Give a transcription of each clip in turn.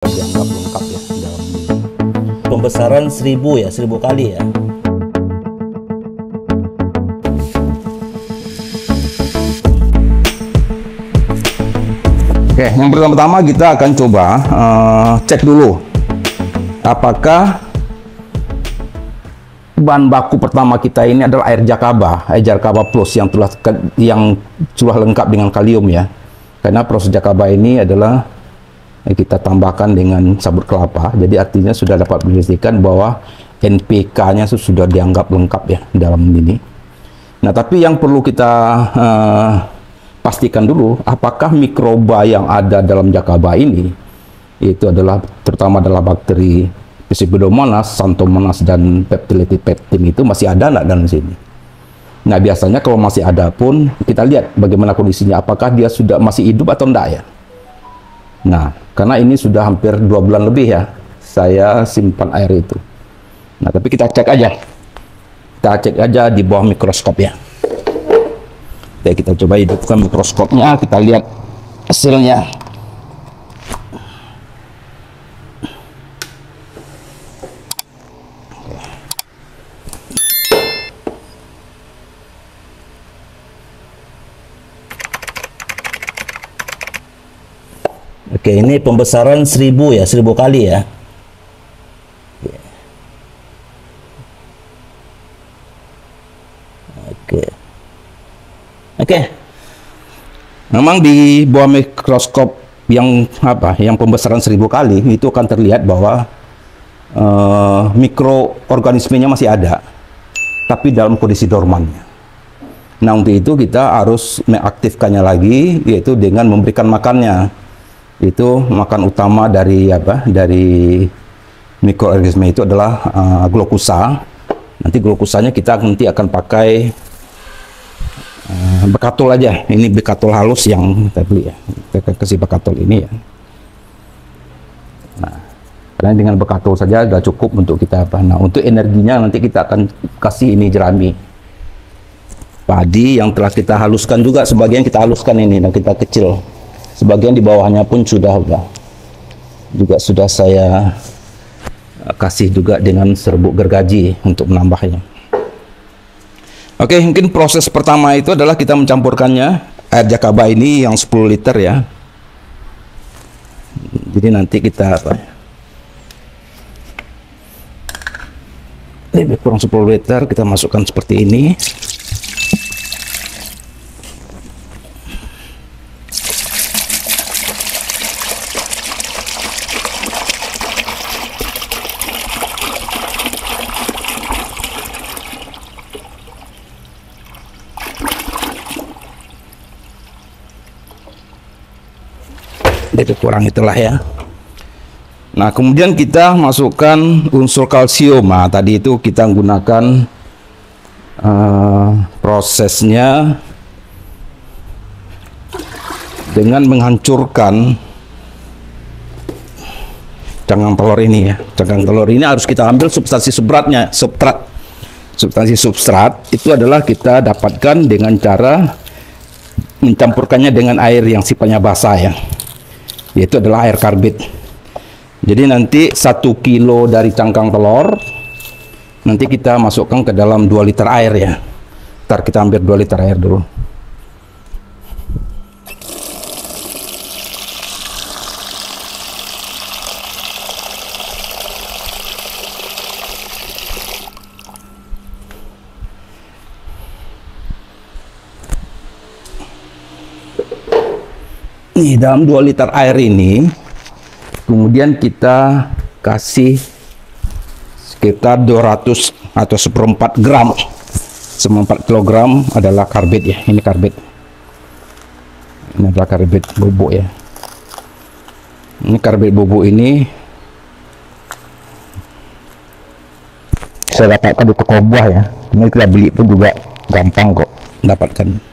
dianggap lengkap ya dalam pembesaran 1000 ya, 1000 kali ya. Oke, yang pertama kita akan coba cek dulu apakah bahan baku pertama kita ini adalah air Jakaba Plus yang sudah lengkap dengan kalium ya. Karena proses Jakaba ini adalah kita tambahkan dengan sabut kelapa, jadi artinya sudah dapat memastikan bahwa NPK-nya sudah dianggap lengkap ya dalam ini. Nah, tapi yang perlu kita pastikan dulu apakah mikroba yang ada dalam Jakaba ini itu adalah terutama adalah bakteri Pseudomonas, Xanthomonas dan Pectin itu masih ada nggak dalam sini. Nah, biasanya kalau masih ada pun kita lihat bagaimana kondisinya, apakah dia sudah masih hidup atau enggak ya. Nah, karena ini sudah hampir 2 bulan lebih ya saya simpan air itu. Nah, tapi kita cek aja di bawah mikroskop ya. Oke, kita coba hidupkan mikroskopnya, kita lihat hasilnya. Oke, ini pembesaran 1000 ya, 1000 kali ya. Oke. Memang di bawah mikroskop yang pembesaran 1000 kali itu akan terlihat bahwa mikroorganismenya masih ada, tapi dalam kondisi dormannya. Nah, untuk itu kita harus mengaktifkannya lagi, yaitu dengan memberikan makannya. Itu makan utama dari dari mikroorganisme itu adalah glukosa. Nanti glukosanya kita akan pakai bekatul aja. Ini bekatul halus yang kita beli ya. Kita kasih bekatul ini ya. Nah, karena dengan bekatul saja sudah cukup untuk kita Nah, untuk energinya nanti kita akan kasih ini jerami padi yang telah kita haluskan juga. Sebagian kita haluskan ini dan kita kecil. Sebagian di bawahnya pun sudah saya kasih juga dengan serbuk gergaji untuk menambahnya. Oke, mungkin proses pertama itu adalah kita mencampurkannya air Jakaba ini yang 10 liter ya. Jadi nanti kita lebih kurang 10 liter kita masukkan seperti ini. Lebih kurang itulah ya. Nah, kemudian kita masukkan unsur kalsium. Nah, tadi itu kita menggunakan prosesnya dengan menghancurkan cangkang telur ini ya. Cangkang telur ini harus kita ambil substansi substansi substrat itu adalah kita dapatkan dengan cara mencampurkannya dengan air yang sifatnya basah ya, yaitu adalah air karbit. Jadi nanti 1 kilo dari cangkang telur nanti kita masukkan ke dalam 2 liter air ya. Ntar kita ambil 2 liter air dulu. Nih, dalam 2 liter air ini kemudian kita kasih sekitar 200 atau 1/4 gram, 1/4 kilogram adalah karbit ya. Ini karbit, ini adalah karbit bubuk ya. Ini karbit bubuk ini saya dapatkan di toko buah ya. Ini kita beli pun juga gampang kok dapatkan.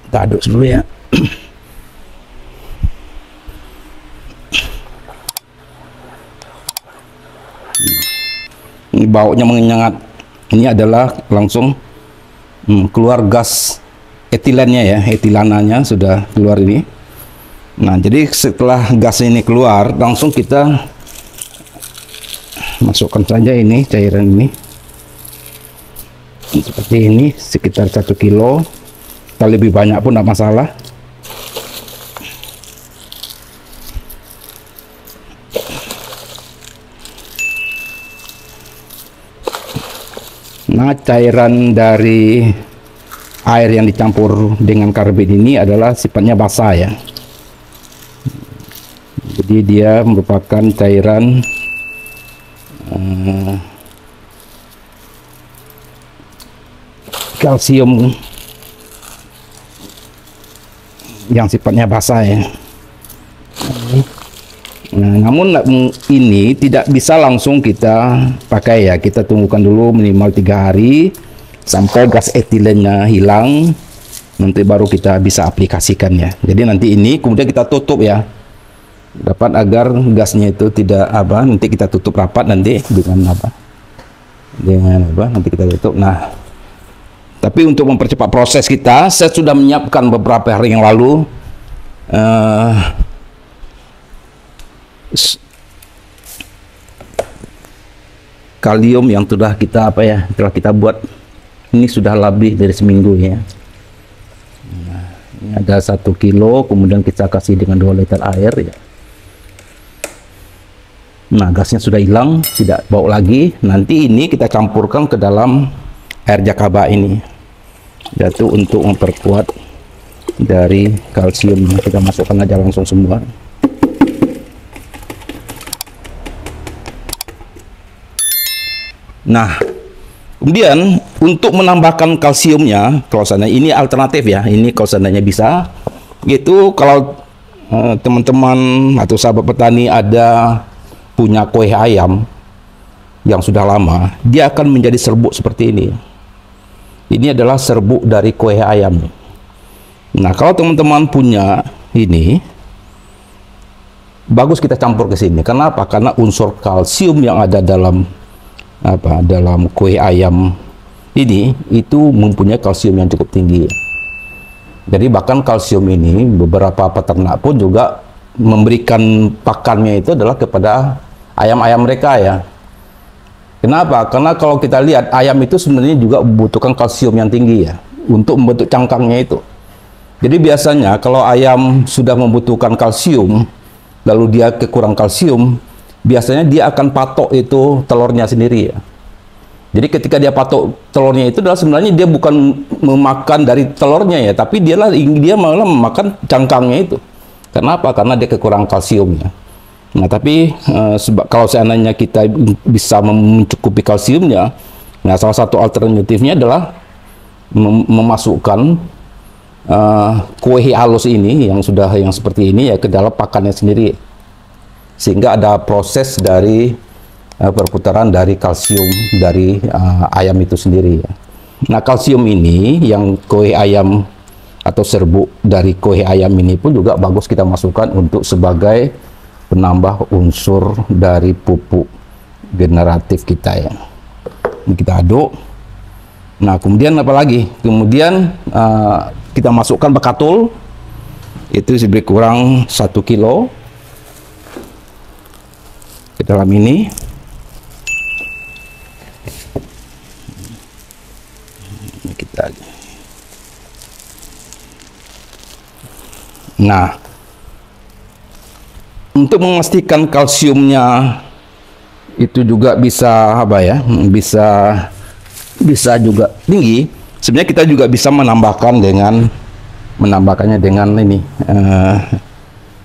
Kita aduk dulu ya. Ini baunya menyengat. Ini adalah langsung keluar gas etilennya ya, etilananya sudah keluar ini. Nah, jadi setelah gas ini keluar, langsung kita masukkan saja ini cairan ini seperti ini, sekitar 1 kilo. Kalau lebih banyak pun tidak masalah. Nah, cairan dari air yang dicampur dengan karbit ini adalah sifatnya basah ya. Jadi dia merupakan cairan kalsium yang sifatnya basah ya. Nah, namun ini tidak bisa langsung kita pakai ya. Kita tunggukan dulu minimal 3 hari sampai gas etilennya hilang. Nanti baru kita bisa aplikasikannya. Jadi nanti ini kemudian kita tutup ya. Dapat agar gasnya itu tidak nanti kita tutup rapat nanti dengan nanti kita tutup. Nah, tapi untuk mempercepat proses kita, saya sudah menyiapkan beberapa hari yang lalu kalium yang sudah kita telah kita buat. Ini sudah lebih dari seminggu ya. Nah, ini ada 1 kilo, kemudian kita kasih dengan 2 liter air ya. Nah, gasnya sudah hilang, tidak bau lagi. Nanti ini kita campurkan ke dalam air jakaba ini, yaitu untuk memperkuat dari kalsium. Kita masukkan aja langsung semua. Nah, kemudian untuk menambahkan kalsiumnya, kalau seandainya ini alternatif ya, ini kalau seandainya bisa, itu kalau teman-teman atau sahabat petani ada punya kue ayam yang sudah lama, dia akan menjadi serbuk seperti ini. Ini adalah serbuk dari kue ayam. Nah, kalau teman-teman punya ini, bagus kita campur ke sini. Kenapa? Karena unsur kalsium yang ada dalam dalam kue ayam ini itu mempunyai kalsium yang cukup tinggi. Jadi bahkan kalsium ini beberapa peternak pun juga memberikan pakannya itu adalah kepada ayam-ayam mereka ya. Kenapa? Karena kalau kita lihat ayam itu sebenarnya juga membutuhkan kalsium yang tinggi ya untuk membentuk cangkangnya itu. Jadi biasanya kalau ayam sudah membutuhkan kalsium lalu dia kekurang kalsium, biasanya dia akan patok itu telurnya sendiri ya. Jadi ketika dia patok telurnya itu adalah sebenarnya dia bukan memakan dari telurnya ya, tapi dia malah memakan cangkangnya itu. Kenapa? Karena dia kekurangan kalsiumnya. Nah, tapi kalau seandainya kita bisa mencukupi kalsiumnya, nah salah satu alternatifnya adalah memasukkan kue halus ini yang seperti ini ya ke dalam pakannya sendiri, sehingga ada proses dari perputaran dari kalsium dari ayam itu sendiri ya. Nah, kalsium ini yang kue ayam atau serbuk dari kue ayam ini pun juga bagus kita masukkan untuk sebagai penambah unsur dari pupuk generatif kita ya. Ini kita aduk. Nah, kemudian apa lagi? Kemudian kita masukkan bekatul, itu lebih kurang 1 kilo ke dalam ini. Nah, untuk memastikan kalsiumnya itu juga bisa bisa juga tinggi, sebenarnya kita juga bisa menambahkannya dengan ini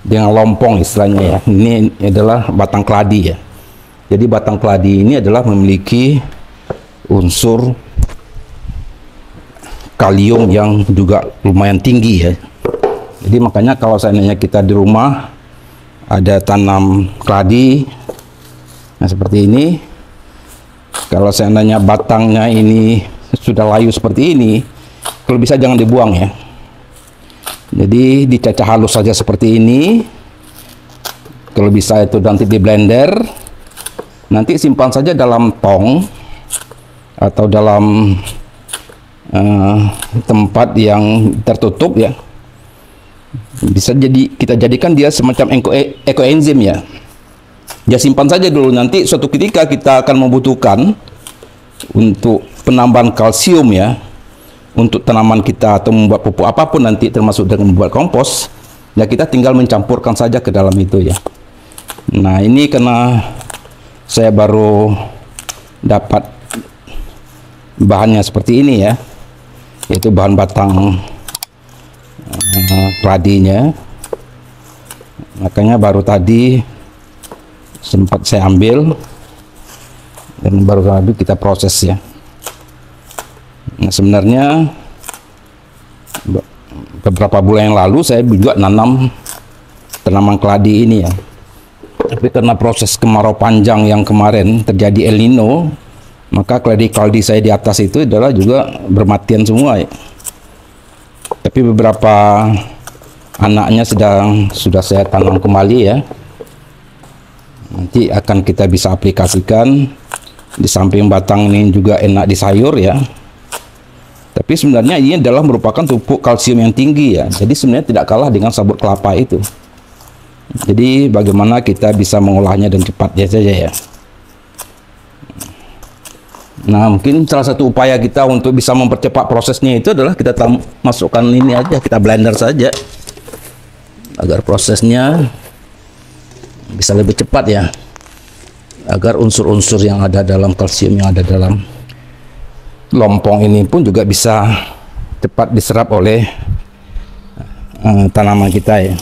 dengan lompong istilahnya ya. Ini adalah batang keladi ya. Jadi batang keladi ini adalah memiliki unsur kalium yang juga lumayan tinggi ya. Jadi makanya kalau seandainya kita di rumah ada tanam keladi, nah seperti ini, kalau seandainya batangnya ini sudah layu seperti ini, kalau bisa jangan dibuang ya. Jadi dicacah halus saja seperti ini. Kalau bisa itu nanti di blender, nanti simpan saja dalam tong atau dalam tempat yang tertutup ya, bisa jadi kita jadikan dia semacam ekoenzim ya. Ya simpan saja dulu, nanti suatu ketika kita akan membutuhkan untuk penambahan kalsium ya, untuk tanaman kita atau membuat pupuk apapun nanti, termasuk dengan membuat kompos, ya kita tinggal mencampurkan saja ke dalam itu ya. Nah ini karena saya baru dapat bahannya seperti ini ya, yaitu bahan batang kladinya, makanya baru tadi sempat saya ambil dan baru tadi kita proses ya. Nah sebenarnya beberapa bulan yang lalu saya juga nanam tanaman keladi ini ya, tapi karena proses kemarau panjang yang kemarin terjadi El Nino, maka keladi saya di atas itu adalah juga bermatian semua ya. Tapi beberapa anaknya sudah saya tanam kembali ya. Nanti akan kita bisa aplikasikan. Di samping batang ini juga enak di sayur ya. Tapi sebenarnya ini adalah merupakan pupuk kalsium yang tinggi ya. Jadi sebenarnya tidak kalah dengan sabut kelapa itu. Jadi bagaimana kita bisa mengolahnya dan cepat ya saja ya. Nah mungkin salah satu upaya kita untuk bisa mempercepat prosesnya itu adalah kita masukkan ini aja, kita blender saja agar prosesnya bisa lebih cepat ya, agar unsur-unsur yang ada dalam kalsium yang ada dalam lompong ini pun juga bisa cepat diserap oleh tanaman kita ya.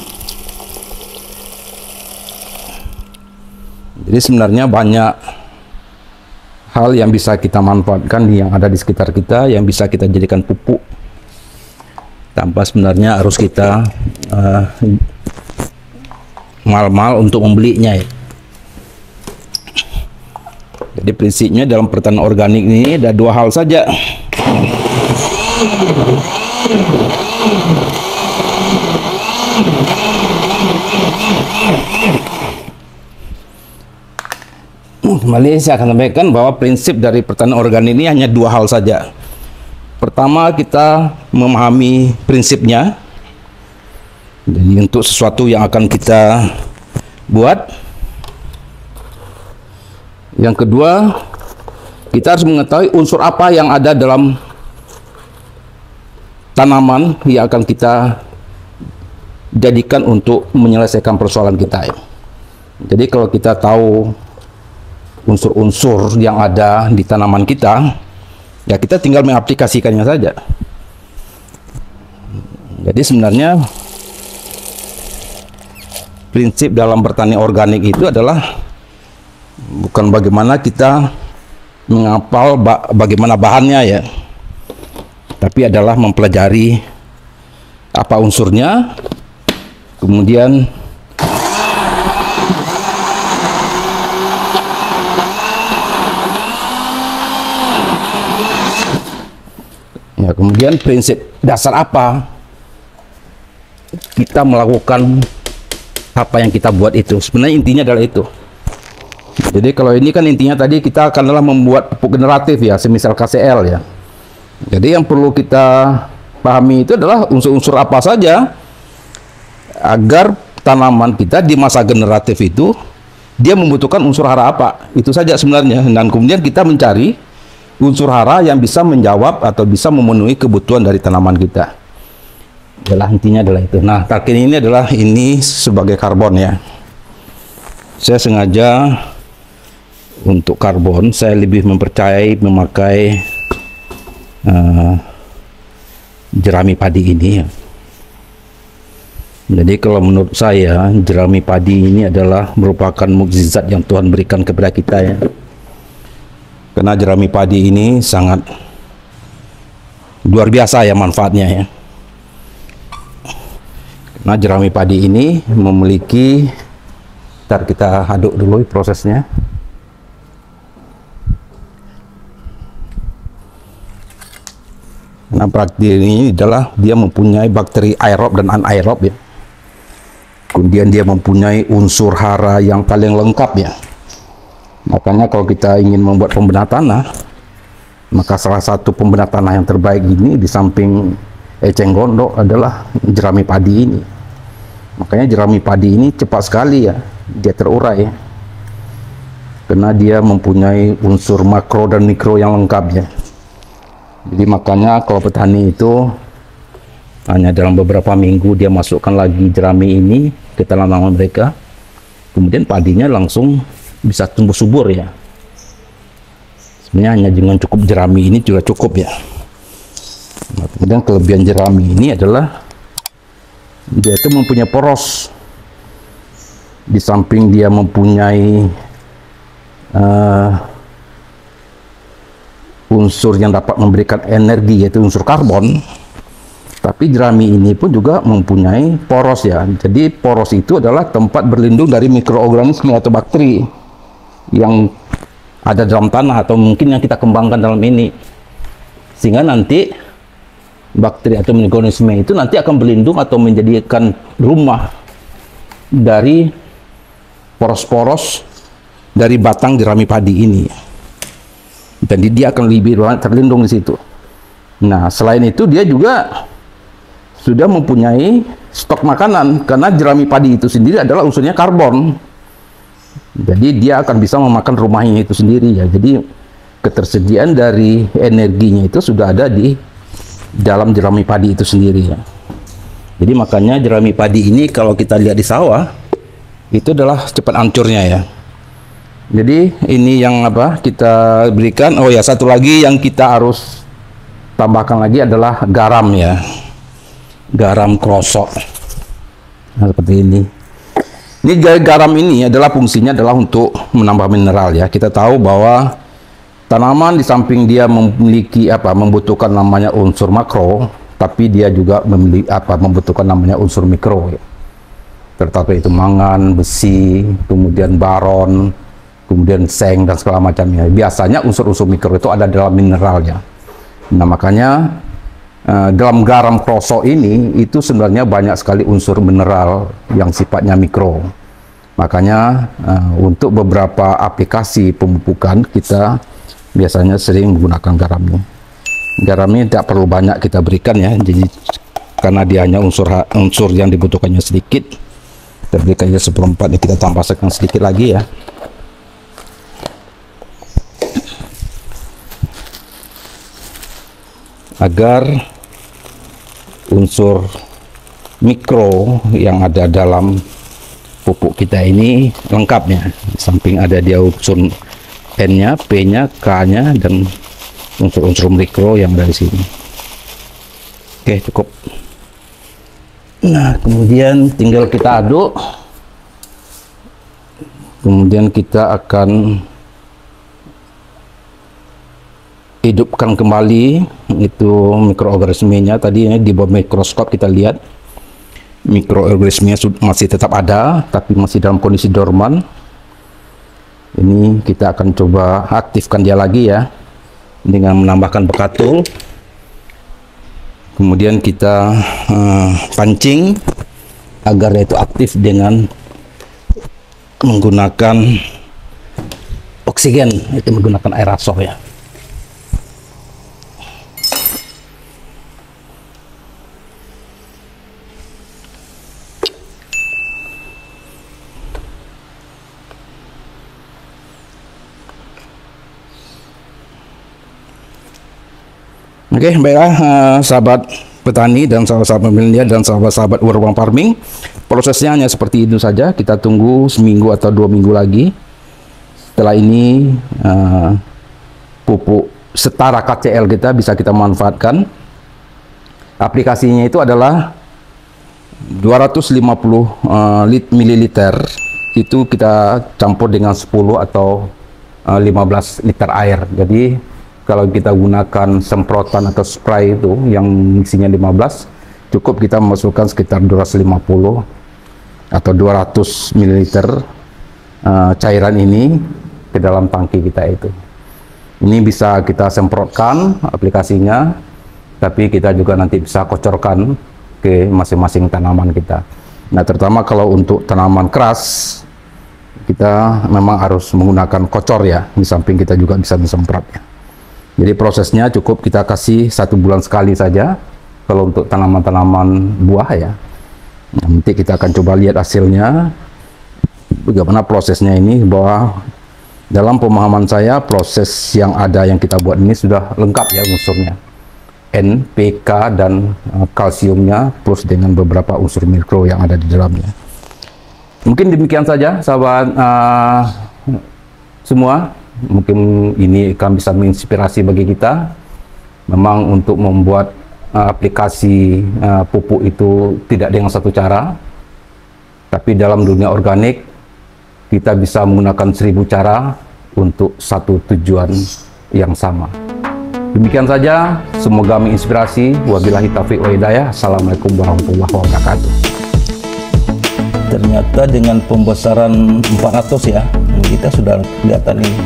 Jadi sebenarnya banyak hal yang bisa kita manfaatkan yang ada di sekitar kita, yang bisa kita jadikan pupuk tanpa sebenarnya harus kita mahal-mahal untuk membelinya ya. Jadi prinsipnya dalam pertanian organik ini ada dua hal saja. Kembali saya akan sampaikan bahwa prinsip dari pertanian organik ini hanya dua hal saja. Pertama, kita memahami prinsipnya. Jadi untuk sesuatu yang akan kita buat. Yang kedua, kita harus mengetahui unsur apa yang ada dalam tanaman yang akan kita jadikan untuk menyelesaikan persoalan kita. Jadi kalau kita tahu unsur-unsur yang ada di tanaman kita, ya kita tinggal mengaplikasikannya saja. Jadi sebenarnya prinsip dalam pertanian organik itu adalah bukan bagaimana kita menghafal bagaimana bahannya ya, tapi adalah mempelajari apa unsurnya, kemudian ya, kemudian prinsip dasar apa kita melakukan apa yang kita buat itu. Sebenarnya intinya adalah itu. Jadi kalau ini kan intinya tadi kita akan adalah membuat pupuk generatif ya, semisal KCL ya. Jadi yang perlu kita pahami itu adalah unsur-unsur apa saja agar tanaman kita di masa generatif itu dia membutuhkan unsur hara apa. Itu saja sebenarnya. Dan kemudian kita mencari unsur hara yang bisa menjawab atau bisa memenuhi kebutuhan dari tanaman kita. Adalah intinya adalah itu. Nah, target ini adalah ini sebagai karbon ya. Saya sengaja untuk karbon saya lebih mempercayai memakai jerami padi ini ya. Jadi kalau menurut saya jerami padi ini adalah merupakan mukjizat yang Tuhan berikan kepada kita ya. Karena jerami padi ini sangat luar biasa ya manfaatnya ya. Nah jerami padi ini memiliki, ntar kita aduk dulu prosesnya. Nah bakteri ini adalah dia mempunyai bakteri aerob dan anaerob ya. Kemudian dia mempunyai unsur hara yang paling lengkap ya. Makanya kalau kita ingin membuat pembenahan tanah, Maka salah satu pembenar tanah yang terbaik ini di samping eceng gondok adalah jerami padi ini. Makanya jerami padi ini cepat sekali ya dia terurai, karena dia mempunyai unsur makro dan mikro yang lengkap ya. Jadi makanya kalau petani itu hanya dalam beberapa minggu dia masukkan lagi jerami ini ke tanaman mereka, kemudian padinya langsung bisa tumbuh subur ya. Sebenarnya hanya dengan cukup jerami ini juga cukup ya. Nah, kemudian kelebihan jerami ini adalah dia itu mempunyai poros. Di samping dia mempunyai unsur yang dapat memberikan energi yaitu unsur karbon, tapi jerami ini pun juga mempunyai poros ya. Jadi poros itu adalah tempat berlindung dari mikroorganisme atau bakteri yang ada dalam tanah atau mungkin yang kita kembangkan dalam ini, sehingga nanti bakteri atau mikroorganisme itu nanti akan berlindung atau menjadikan rumah dari poros-poros dari batang jerami padi ini. Jadi dia akan lebih terlindung di situ. Nah, selain itu dia juga sudah mempunyai stok makanan, karena jerami padi itu sendiri adalah unsurnya karbon. Jadi dia akan bisa memakan rumahnya itu sendiri ya. Jadi ketersediaan dari energinya itu sudah ada di dalam jerami padi itu sendiri ya. Jadi makanya jerami padi ini kalau kita lihat di sawah itu adalah cepat hancurnya ya. Jadi ini yang apa kita berikan. Oh ya, satu lagi yang kita harus tambahkan lagi adalah garam ya, garam krosok. Nah, seperti ini. Ini garam ini adalah fungsinya adalah untuk menambah mineral ya. Kita tahu bahwa tanaman di samping dia memiliki membutuhkan namanya unsur makro, tapi dia juga memiliki membutuhkan namanya unsur mikro ya. Terutama itu mangan, besi, kemudian baron, kemudian seng dan segala macamnya. Biasanya unsur-unsur mikro itu ada dalam mineralnya. Nah, makanya dalam garam krosok ini itu sebenarnya banyak sekali unsur mineral yang sifatnya mikro. Makanya untuk beberapa aplikasi pemupukan kita biasanya sering menggunakan garamnya. Garamnya tidak perlu banyak kita berikan ya, jadi karena dia hanya unsur yang dibutuhkannya sedikit, kita berikannya 1/4, kita tambahkan sedikit lagi ya. Agar unsur mikro yang ada dalam pupuk kita ini lengkapnya. Di samping ada dia unsur N-nya, P-nya, K-nya, dan unsur-unsur mikro yang ada di sini. Oke, cukup. Nah, kemudian tinggal kita aduk. Kemudian kita akan hidupkan kembali itu mikroorganismenya. Tadi di bawah mikroskop kita lihat mikroorganismenya masih tetap ada, tapi masih dalam kondisi dorman. Ini kita akan coba aktifkan dia lagi ya, dengan menambahkan bekatul. Kemudian kita pancing agar itu aktif dengan menggunakan oksigen, itu menggunakan aerosol ya. Oke, baiklah sahabat petani dan sahabat-sahabat milenial dan sahabat-sahabat urban farming, prosesnya hanya seperti itu saja. Kita tunggu seminggu atau 2 minggu lagi. Setelah ini pupuk setara KCl kita bisa kita manfaatkan. Aplikasinya itu adalah 250 ml itu kita campur dengan 10 atau 15 liter air. Jadi kalau kita gunakan semprotan atau spray itu yang isinya 15, cukup kita memasukkan sekitar 250 atau 200 ml cairan ini ke dalam tangki kita itu. Ini bisa kita semprotkan aplikasinya, tapi kita juga nanti bisa kocorkan ke masing-masing tanaman kita. Nah, terutama kalau untuk tanaman keras, kita memang harus menggunakan kocor ya, di samping kita juga bisa disemprot ya. Jadi prosesnya cukup kita kasih 1 bulan sekali saja kalau untuk tanaman-tanaman buah ya. Nanti kita akan coba lihat hasilnya bagaimana prosesnya ini, bahwa dalam pemahaman saya proses yang ada yang kita buat ini sudah lengkap ya unsurnya. N, P, K, dan kalsiumnya plus dengan beberapa unsur mikro yang ada di dalamnya. Mungkin demikian saja sahabat semua. Mungkin ini akan bisa menginspirasi bagi kita. Memang untuk membuat aplikasi pupuk itu tidak dengan satu cara, tapi dalam dunia organik kita bisa menggunakan 1000 cara untuk satu tujuan yang sama. Demikian saja, semoga menginspirasi. Wabillahi taufiq wa hidayah. Assalamualaikum warahmatullahi wabarakatuh. Ternyata dengan pembesaran 400 ya, kita sudah kelihatan ini.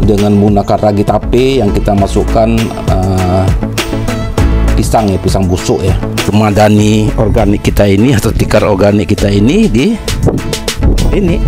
Dengan menggunakan ragi tape yang kita masukkan pisang ya, pisang busuk ya, memadani organik kita ini atau tikar organik kita ini di ini.